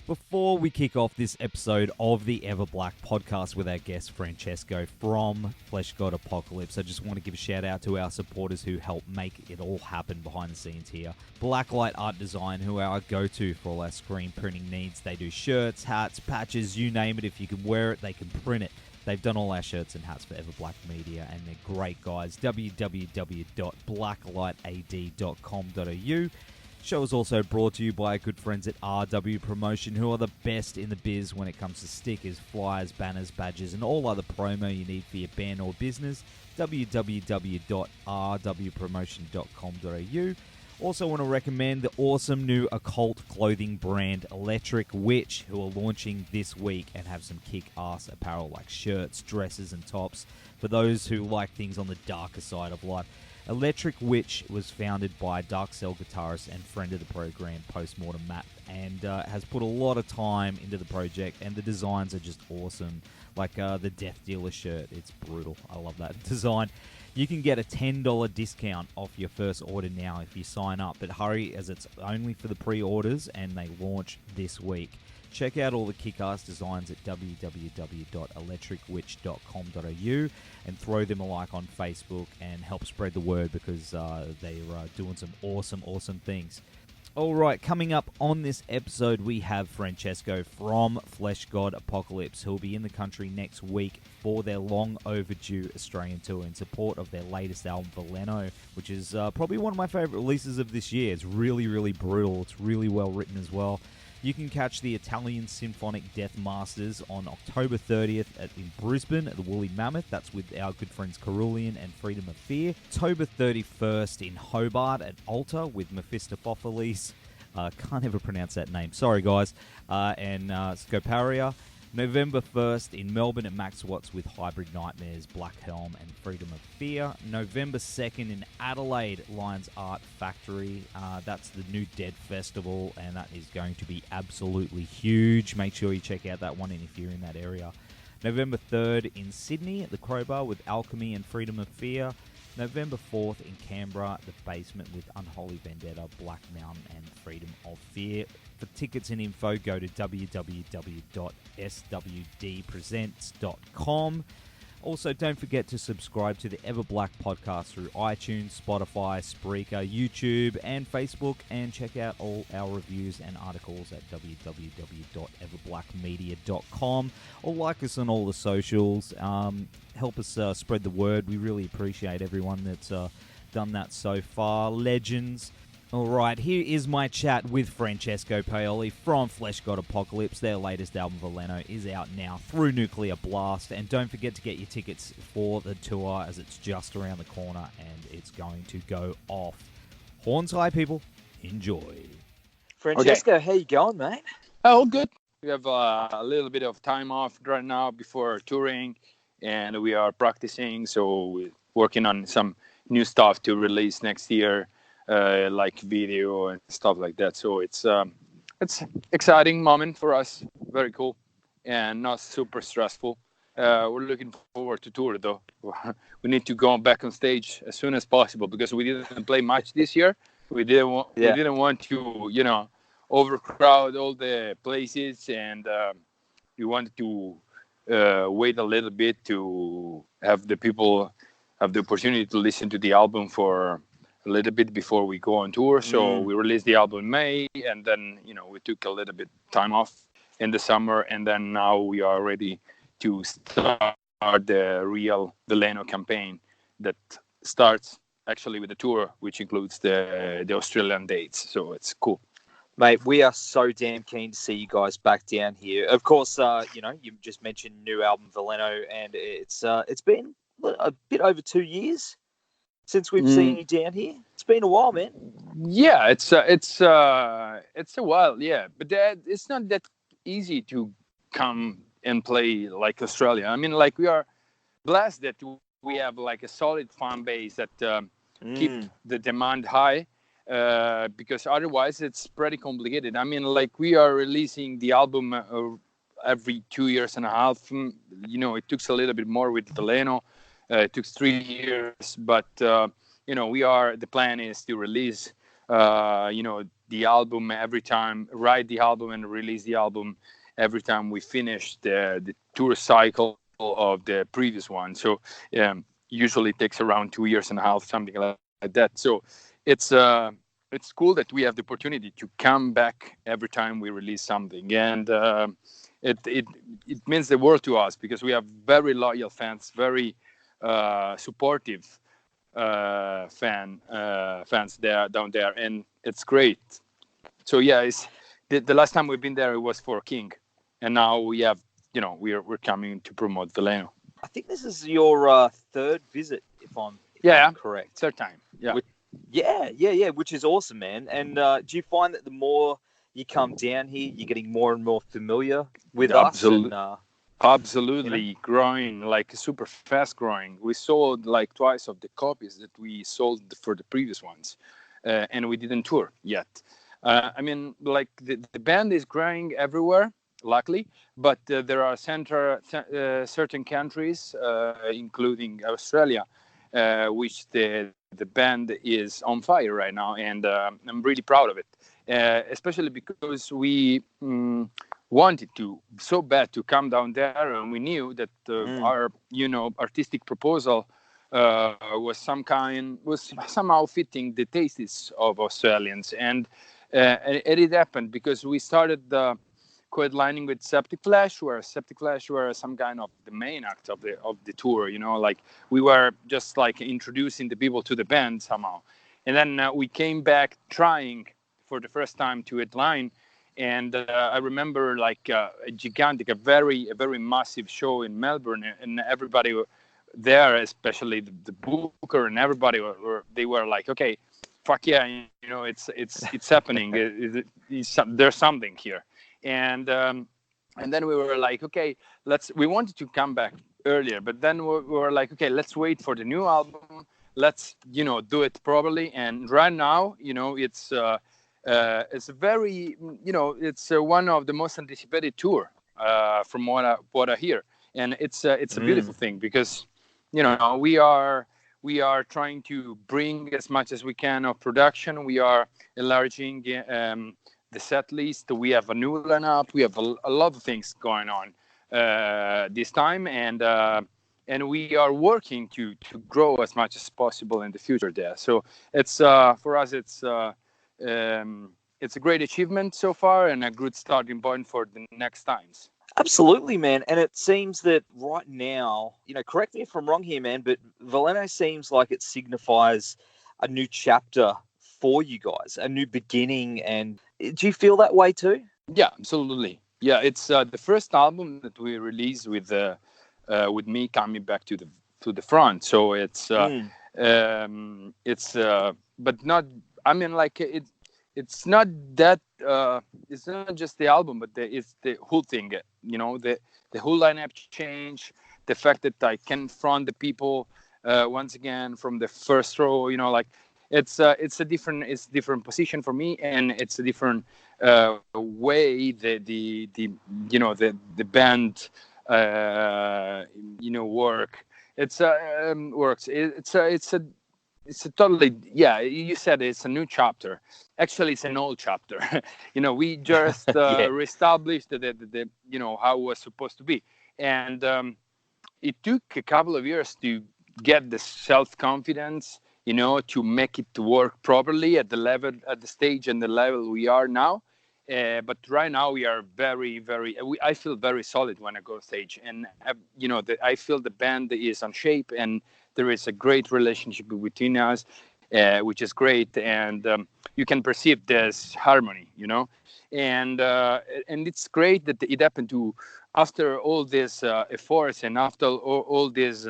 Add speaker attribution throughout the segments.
Speaker 1: Before we kick off this episode of the EVERBLACK podcast with our guest Francesco from FLESHGOD APOCALYPSE, I just want to give a shout out to our supporters who help make it all happen behind the scenes here. Blacklight Art Design, who are our go-to for all our screen printing needs. They do shirts, hats, patches, you name it. If you can wear it, they can print it. They've done all our shirts and hats for EVERBLACK Media, and they're great guys. www.blacklightad.com.au. Show is also brought to you by our good friends at RW Promotion, who are the best in the biz when it comes to stickers, flyers, banners, badges, and all other promo you need for your band or business. www.rwpromotion.com.au. Also want to recommend the awesome new occult clothing brand Electric Witch, who are launching this week and have some kick-ass apparel like shirts, dresses, and tops for those who like things on the darker side of life. Electric Witch was founded by Dark Cell guitarist and friend of the program, Postmortem Matt, and has put a lot of time into the project, and the designs are just awesome. Like the Death Dealer shirt, it's brutal. I love that design. You can get a $10 discount off your first order now if you sign up, but hurry as it's only for the pre-orders and they launch this week. Check out all the kick-ass designs at www.electricwitch.com.au and throw them a like on Facebook and help spread the word because they're doing some awesome things. All right, coming up on this episode, we have Francesco from FLESHGOD APOCALYPSE, who will be in the country next week for their long overdue Australian tour in support of their latest album, Veleno, which is probably one of my favorite releases of this year. It's really brutal. It's really well written as well. You can catch the Italian Symphonic Death Masters on October 30th in Brisbane at the Woolly Mammoth. That's with our good friends Kaerulean and Freedom of Fear. October 31st in Hobart at Altar with Mephistopheles. Can't ever pronounce that name. Sorry, guys. And Scoparia. November 1st in Melbourne at Max Watts with Hybrid Nightmares, Blackhelm, and Freedom of Fear. November 2nd in Adelaide, Lions Art Factory. That's the New Dead Festival, and that is going to be absolutely huge. Make sure you check out that one if you're in that area. November 3rd in Sydney at the Crowbar with Alchemy and Freedom of Fear. November 4th in Canberra, the Basement with Unholy, Vendetta, Black Mountain, and Freedom of Fear. For tickets and info, go to www.swdpresents.com. Also, don't forget to subscribe to the EVERBLACK podcast through iTunes, Spotify, Spreaker, YouTube, and Facebook, and check out all our reviews and articles at www.everblackmedia.com, or like us on all the socials. Help us spread the word. We really appreciate everyone that's done that so far. Legends. All right, here is my chat with Francesco Paoli from FLESHGOD APOCALYPSE. Their latest album, Veleno, is out now through Nuclear Blast. And don't forget to get your tickets for the tour as it's just around the corner and it's going to go off. Horns high, people. Enjoy.
Speaker 2: Francesco, How you going, mate?
Speaker 3: Oh, good. We have a little bit of time off right now before touring, and we are practicing. So we're working on some new stuff to release next year. Like video and stuff like that. So it's exciting moment for us. Very cool and not super stressful. We're looking forward to tour though. We need to go back on stage as soon as possible because we didn't play much this year. We didn't want to overcrowd all the places, and we wanted to wait a little bit to have the people have the opportunity to listen to the album for a little bit before we go on tour. So we released the album in May, and then we took a little bit time off in the summer, and then now we are ready to start the real Veleno campaign that starts actually with the tour, which includes the Australian dates. So it's cool.
Speaker 2: Mate, we are so damn keen to see you guys back down here. Of course, you just mentioned new album Veleno, and it's been a bit over 2 years since we've seen you down here. It's been a while, man.
Speaker 3: Yeah, it's a while, yeah. But it's not that easy to come and play like Australia. I mean, like, we are blessed that we have like a solid fan base that keep the demand high, because otherwise it's pretty complicated. I mean, like, we are releasing the album every 2 years and a half. It took a little bit more with Veleno. It took 3 years, but the plan is to release the album every time, write the album and release the album every time we finish the tour cycle of the previous one. So usually it takes around 2.5 years, something like that. So it's cool that we have the opportunity to come back every time we release something, and it means the world to us, because we have very loyal fans, very supportive fans down there, and it's great. So yeah, it's the last time we've been there, it was for King, and now we have, we're coming to promote Veleno.
Speaker 2: I think this is your third visit, if I'm correct.
Speaker 3: Third time.
Speaker 2: Yeah. Which is awesome, man. And do you find that the more you come down here, you're getting more and more familiar with us?
Speaker 3: Absolutely, growing, like super fast growing. We sold like twice of the copies that we sold for the previous ones, and we didn't tour yet. I mean, like the band is growing everywhere, luckily, but there are certain countries, including Australia, which the band is on fire right now, and I'm really proud of it, especially because we wanted to so bad to come down there, and we knew that our artistic proposal was somehow fitting the tastes of Australians, and it happened because we started co-headlining with Septic Flesh, where Septic Flesh were some kind of the main act of the tour. Like we were just like introducing the people to the band somehow, and then we came back trying for the first time to headline. And I remember like a very massive show in Melbourne, and everybody there, especially the booker and everybody, they were like, okay, fuck yeah, it's happening. There's something here, and then we were like, okay, we wanted to come back earlier, but then we were like, okay, let's wait for the new album. Let's do it properly. And right now, it's a very, it's one of the most anticipated tour from what I hear, and it's a beautiful thing, because we are trying to bring as much as we can of production. We are enlarging the set list. We have a new lineup. We have a lot of things going on this time, and we are working to grow as much as possible in the future there. So it's for us, it's a great achievement so far, and a good starting point for the next times.
Speaker 2: Absolutely, man. And it seems that right now, correct me if I'm wrong here, man, but Veleno seems like it signifies a new chapter for you guys, a new beginning. And do you feel that way too?
Speaker 3: Yeah, absolutely. Yeah, it's the first album that we released with me coming back to the front. So it's but not. I mean, like it's not that. It's not just the album, but it's the whole thing. The whole lineup change. The fact that I can front the people once again from the first row. Like it's a different position for me, and it's a different way the band work. Works. It's a totally, yeah, you said it's a new chapter. Actually, it's an old chapter. We just reestablished the how it was supposed to be. And it took a couple of years to get the self-confidence, to make it work properly at the stage and the level we are now. But right now we are very, very, I feel very solid when I go stage. And, I feel the band is on shape, and there is a great relationship between us, which is great. And you can perceive this harmony, and it's great that it happened after all these efforts, and after all this,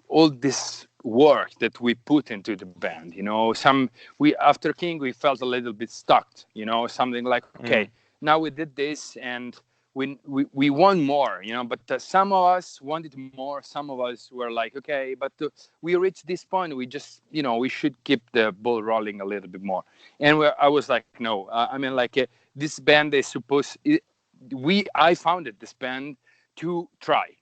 Speaker 3: all this work that we put into the band. After King, we felt a little bit stuck, something like, okay, now we did this, and we want more, but some of us wanted more. Some of us were like, okay, but we reached this point. We just, we should keep the ball rolling a little bit more. And I was like, no, this band is I founded this band to try.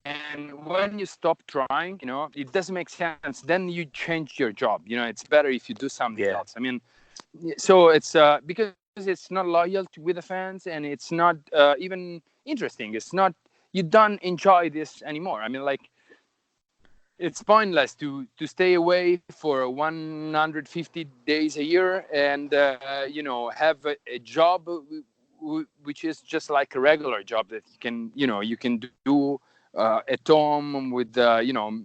Speaker 3: And when you stop trying, it doesn't make sense. Then you change your job. It's better if you do something else. I mean, so it's because it's not loyal with the fans, and it's not even interesting. It's not, you don't enjoy this anymore. I mean, like, it's pointless to stay away for 150 days a year and have a job which is just like a regular job that you can do at home with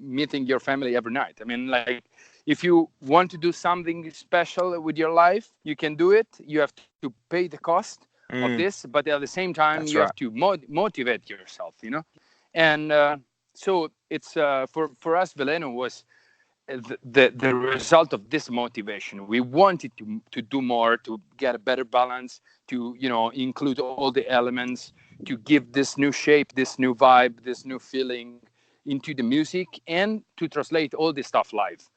Speaker 3: meeting your family every night. I mean, like, if you want to do something special with your life, you can do it. You have to pay the cost of this, but at the same time, you have to motivate yourself, and so it's for us, Veleno was the result of this motivation. We wanted to do more, to get a better balance, to include all the elements, to give this new shape, this new vibe, this new feeling into the music, and to translate all this stuff live.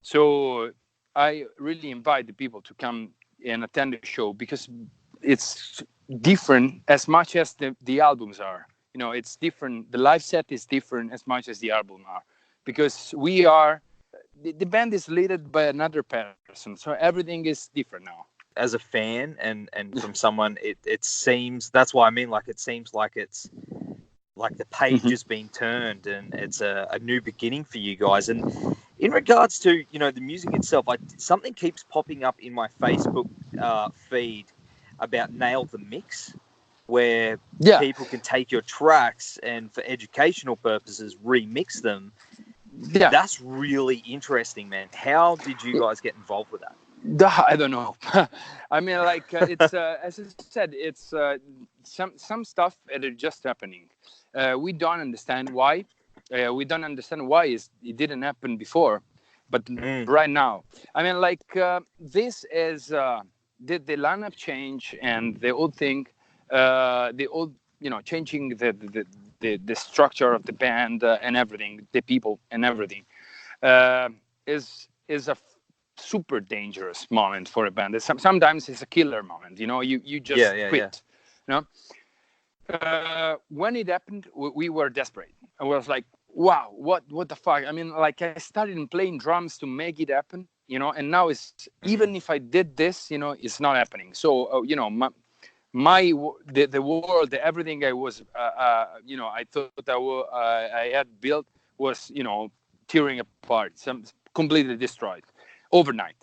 Speaker 3: So I really invite the people to come and attend the show, because it's different as much as the albums are. It's different. The live set is different as much as the album are, because the band is led by another person, so everything is different now.
Speaker 2: As a fan and from someone, it seems, that's why I mean, like, it seems like it's like the page has been turned and it's a new beginning for you guys. And in regards to the music itself, something keeps popping up in my Facebook feed about Nail the Mix, where people can take your tracks and for educational purposes remix them. Yeah, that's really interesting, man. How did you guys get involved with that?
Speaker 3: I don't know. I mean, like, it's as I said, it's some stuff that are just happening. We don't understand why. We don't understand why it didn't happen before, but right now, I mean, like, this is the lineup change and the old thing, the old, changing the structure of the band and everything, the people and everything, is a super dangerous moment for a band. Sometimes it's a killer moment. You just quit. When it happened, we were desperate. I was like, wow, what the fuck? I mean, like, I started playing drums to make it happen, and now it's, even if I did this, it's not happening. So the world, everything I was, I thought I had built was, tearing apart, completely destroyed overnight.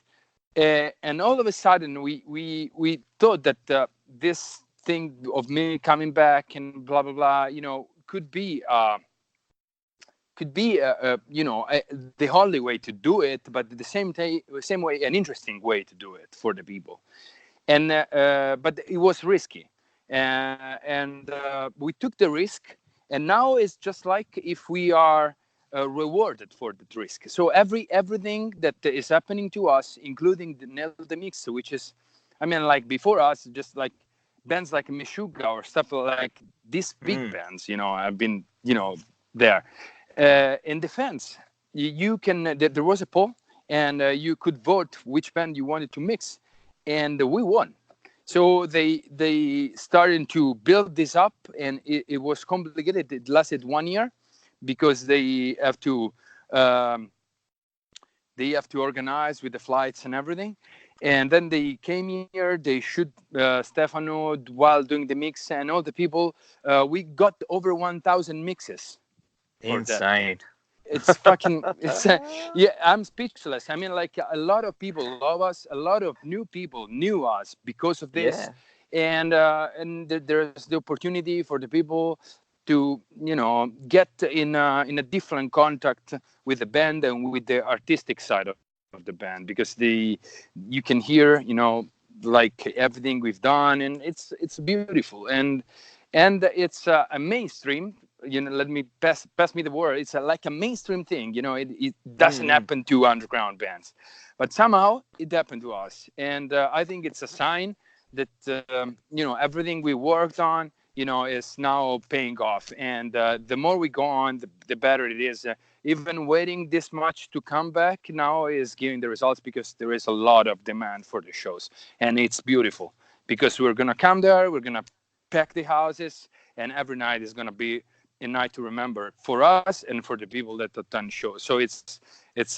Speaker 3: And all of a sudden, we thought that this thing of me coming back and blah blah blah, could be the only way to do it, but at the same way, an interesting way to do it for the people. And but it was risky, and we took the risk, and now it's just like if we are rewarded for the risk. So everything that is happening to us, including the mix, which is, I mean, like, before us, just like bands like Meshuggah or stuff like these big bands, have been, there. In defense, you can. There was a poll, and you could vote which band you wanted to mix, and we won. So they started to build this up, and it was complicated. It lasted 1 year, because they have to organize with the flights and everything. And then they came here, they shoot Stefano while doing the mix, and all the people. We got over 1,000 mixes.
Speaker 2: Insane.
Speaker 3: It's fucking, I'm speechless. I mean, like, a lot of people love us. A lot of new people knew us because of this. And there's the opportunity for the people to, get in a different contact with the band and with the artistic side of the band, because you can hear, like, everything we've done, and it's beautiful, and it's a mainstream. Let me pass me the word. It's like a mainstream thing. It doesn't happen to underground bands, but somehow it happened to us, and I think it's a sign that everything we worked on, is now paying off, and the more we go on, the better it is. Even waiting this much to come back now is giving the results, because there is a lot of demand for the shows, and it's beautiful, because we're gonna come there, we're gonna pack the houses, and every night is gonna be a night to remember for us and for the people that attend shows. So it's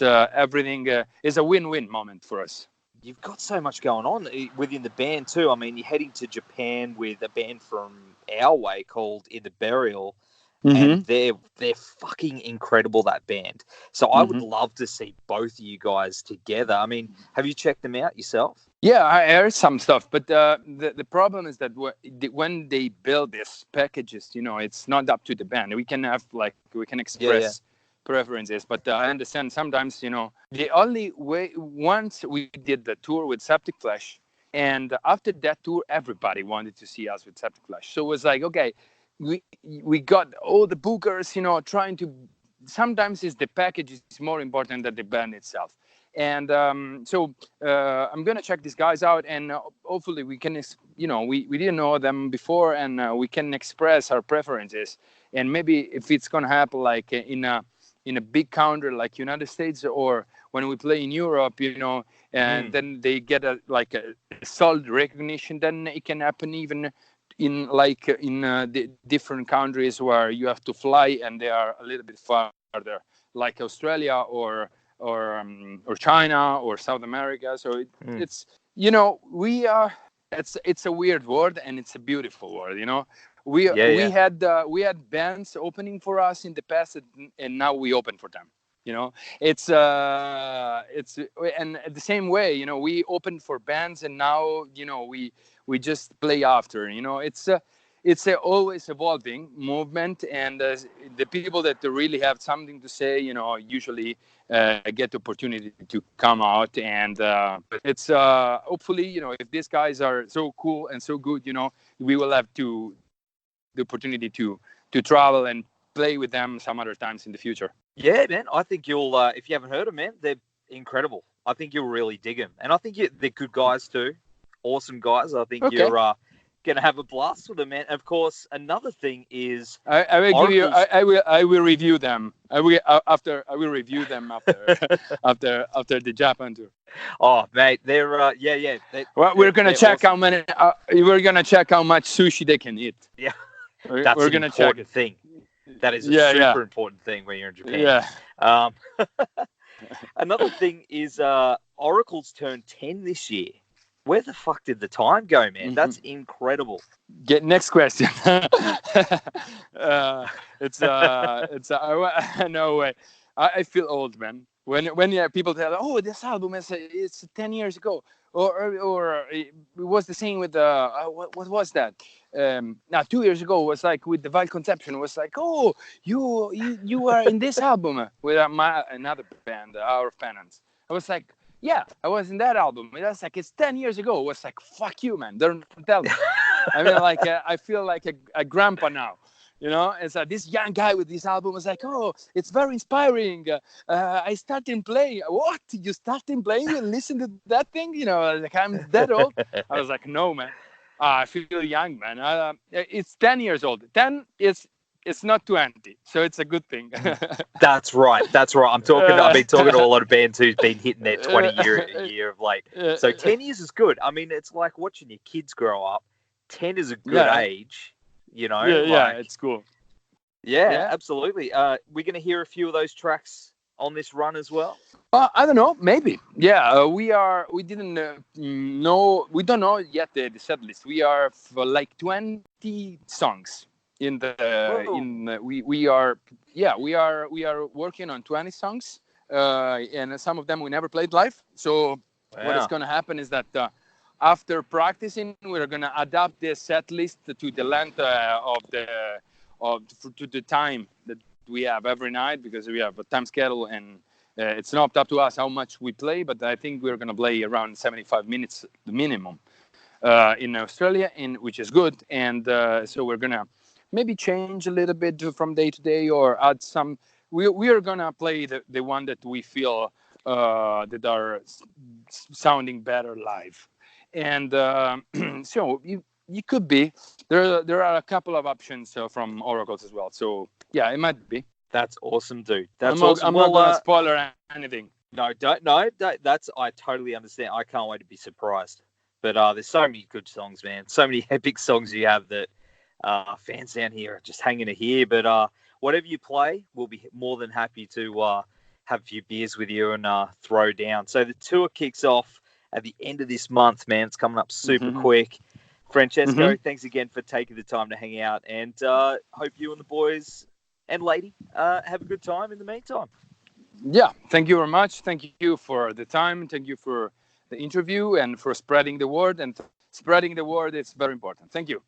Speaker 3: everything is a win-win moment for us.
Speaker 2: You've got so much going on within the band too. I mean, you're heading to Japan with a band from our way called In the Burial, and they're fucking incredible, that band. So I would love to see both of you guys together. I mean, have you checked them out yourself?
Speaker 3: Yeah, I heard some stuff, but the problem is that when they build these packages, it's not up to the band. We can express preferences, but I understand sometimes, the only way, once we did the tour with Septic Flesh, and after that tour, everybody wanted to see us with Septic Flesh. So it was like, okay, we got all the bookers, trying to, sometimes it's the package is more important than the band itself. And so I'm going to check these guys out, and hopefully we can, we didn't know them before, and we can express our preferences. And maybe if it's going to happen like in a big country like United States, or when we play in Europe, and then they get a solid recognition, then it can happen even in the different countries where you have to fly and they are a little bit farther, like Australia or China or South America. So it's we are, it's a weird world and it's a beautiful world. We had bands opening for us in the past, and now we open for them. It's and the same way, we opened for bands, and now we just play after. It's a always evolving movement, and the people that really have something to say, usually get the opportunity to come out. And it's hopefully, if these guys are so cool and so good, we will have the opportunity to travel and play with them some other times in the future.
Speaker 2: Yeah, man. I think you'll, if you haven't heard them, man, they're incredible. I think you'll really dig them. And I think they're good guys too. Awesome guys. I think you're going to have a blast with them, man. Of course, another thing is...
Speaker 3: I will review them. I will review them after after the Japan tour.
Speaker 2: Oh, mate, they're
Speaker 3: we're gonna check awesome. How many. We're gonna check how much sushi they can eat.
Speaker 2: Yeah, that's an important thing. That is a super important thing when you're in Japan.
Speaker 3: Yeah.
Speaker 2: Another thing is Oracle's turned 10 this year. Where the fuck did the time go, man? That's incredible.
Speaker 3: Next question. It's no way. I feel old, man. When people tell, oh, this album it's 10 years ago, or it was the same with what was that? Now 2 years ago was like with the Vile Conception. It was like, oh, you are in this album with another band, Our Penance. I was like, yeah, I was in that album. That's like, it's 10 years ago. It was like, fuck you, man. Don't tell me. I mean, like, I feel like a grandpa now. It's like this young guy with this album was like, oh, it's very inspiring. I started playing. What? You started playing and listen to that thing? Like, I'm that old. I was like, no, man. I feel young, man. It's 10 years old. 10 is... It's not 20, so it's a good thing.
Speaker 2: That's right. I've been talking to a lot of bands who've been hitting their 20 year of late. So 10 years is good. I mean, it's like watching your kids grow up. 10 is a good age,
Speaker 3: it's cool.
Speaker 2: Yeah, absolutely. We're going to hear a few of those tracks on this run as well.
Speaker 3: I don't know, maybe. Yeah, we don't know yet the set list. We are for like 20 songs. We are working on 20 songs, and some of them we never played live. So what is going to happen is that after practicing, we're going to adapt the set list to the length to the time that we have every night, because we have a time schedule, and it's not up to us how much we play, but I think we're going to play around 75 minutes the minimum in Australia, which is good. And so we're going to maybe change a little bit from day to day, or add some. We are gonna play the one that we feel that are sounding better live, and so you could be there are a couple of options from Oracles as well. So yeah, it might be.
Speaker 2: That's awesome, dude. That's awesome.
Speaker 3: I'm not gonna spoiler anything.
Speaker 2: No, don't. No, that's I totally understand. I can't wait to be surprised. But there's so many good songs, man. So many epic songs you have that. fans down here are just hanging to here. But whatever you play, we'll be more than happy to have a few beers with you and throw down. So the tour kicks off at the end of this month, man. It's coming up super quick. Francesco, thanks again for taking the time to hang out, and hope you and the boys and lady have a good time in the meantime.
Speaker 3: Yeah, thank you very much. Thank you for the time. Thank you for the interview and for spreading the word. And spreading the word is very important. Thank you.